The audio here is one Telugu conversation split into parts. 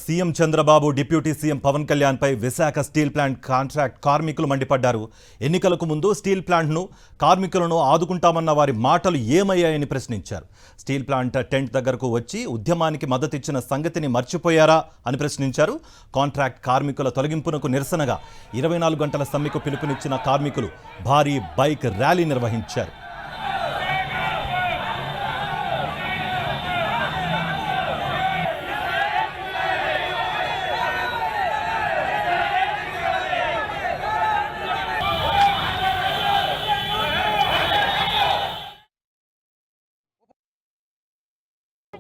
CM Chandrababu deputy CM Pawan Kalyan పై విశాఖ స్టీల్ ప్లాంట్ కాంట్రాక్ట్ కార్మికులు మండిపడ్డారు. ఎన్నికలకు ముందు స్టీల్ ప్లాంట్ను కార్మికులను ఆదుకుంటామన్న వారి మాటలు ఏమయ్యాయని ప్రశ్నించారు. స్టీల్ ప్లాంట్ టెంట్ దగ్గరకు వచ్చి ఉద్యమానికి మద్దతిచ్చిన సంగతిని మర్చిపోయారా అని ప్రశ్నించారు. కాంట్రాక్ట్ కార్మికుల తొలగింపునకు నిరసనగా 24 గంటల సమ్మెకు పిలుపునిచ్చిన కార్మికులు భారీ బైక్ ర్యాలీ నిర్వహించారు.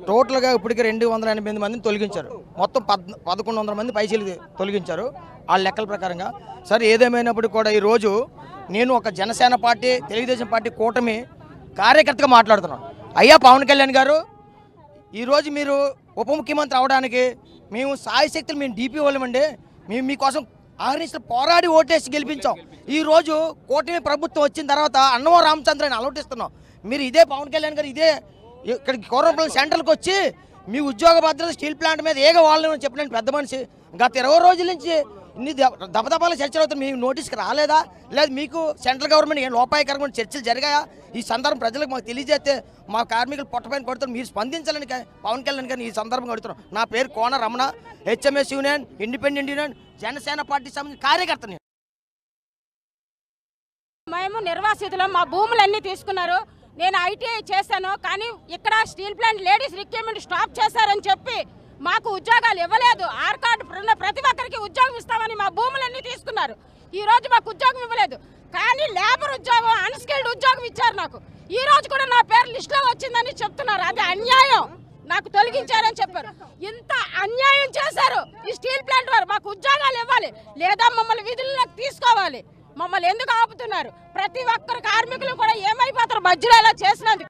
టోటల్గా ఇప్పటికే 288 మందిని తొలగించారు. మొత్తం 1100 మంది పైసలు తొలగించారు ఆ లెక్కల ప్రకారంగా. సరే, ఏదేమైనప్పుడు కూడా ఈరోజు నేను ఒక జనసేన పార్టీ, తెలుగుదేశం పార్టీ కూటమి కార్యకర్తగా మాట్లాడుతున్నాను. అయ్యా పవన్ కళ్యాణ్ గారు, ఈరోజు మీరు ఉప ముఖ్యమంత్రి అవడానికి మేము సాయశక్తులు మేము డీపీ వాళ్ళమండి. మేము మీకోసం ఆహ్వానించిన పోరాడి ఓటేసి గెలిపించాం. ఈరోజు కూటమి ప్రభుత్వం వచ్చిన తర్వాత అన్నవరం రామచంద్రని అలవటిస్తున్నాం. మీరు ఇదే పవన్ కళ్యాణ్ గారు ఇదే ఇక్కడికి కోరపల్లి సెంటర్కి వచ్చి మీ ఉద్యోగ భద్రత స్టీల్ ప్లాంట్ మీద ఏగ వాళ్ళని చెప్పిన పెద్ద మనిషి గత 20 రోజుల నుంచి ఇన్ని దపదపాలు చర్చలు అవుతాయి. మీకు నోటీస్కి రాలేదా? లేదు మీకు సెంట్రల్ గవర్నమెంట్ ఏం లోపాయకరమైన చర్చలు జరిగాయా? ఈ సందర్భం ప్రజలకు మాకు తెలియజేస్తే మా కార్మికులు పొట్టపైన కొడుతారు. మీరు స్పందించాలని పవన్ కళ్యాణ్ గారిని ఈ సందర్భంగా అడుగుతున్నాం. నా పేరు Kona Ramana, HMS union, independent union, Janasena party సంబంధించిన కార్యకర్తని. మేము నిర్వాసితులం, మా భూములన్నీ తీసుకున్నారు. నేను ఐటీఐ చేశాను, కానీ ఇక్కడ steel plant ladies recruitment stop చేశారని చెప్పి మాకు ఉద్యోగాలు ఇవ్వలేదు. ఆర్ కార్డు ప్రతి ఒక్కరికి ఉద్యోగం ఇస్తామని మా భూములన్నీ తీసుకున్నారు. ఈ రోజు మాకు ఉద్యోగం ఇవ్వలేదు, కానీ లేబర్ ఉద్యోగం, అన్స్కిల్డ్ ఉద్యోగం ఇచ్చారు. నాకు ఈ రోజు కూడా నా పేరు లిస్టులో వచ్చిందని చెప్తున్నారు. అది అన్యాయం. నాకు తొలగించారని చెప్పారు. ఇంత అన్యాయం చేశారు ఈ స్టీల్ ప్లాంట్ వారు. మాకు ఉద్యోగాలు ఇవ్వాలి, లేదా మమ్మల్ని విధుల్లోకి తీసుకోవాలి. మమ్మల్ని ఎందుకు ఆపుతున్నారు? ప్రతి ఒక్కరు కార్మికులు కూడా ఏమైపోతారు మధ్యలో ఇలా చేసినందుకు.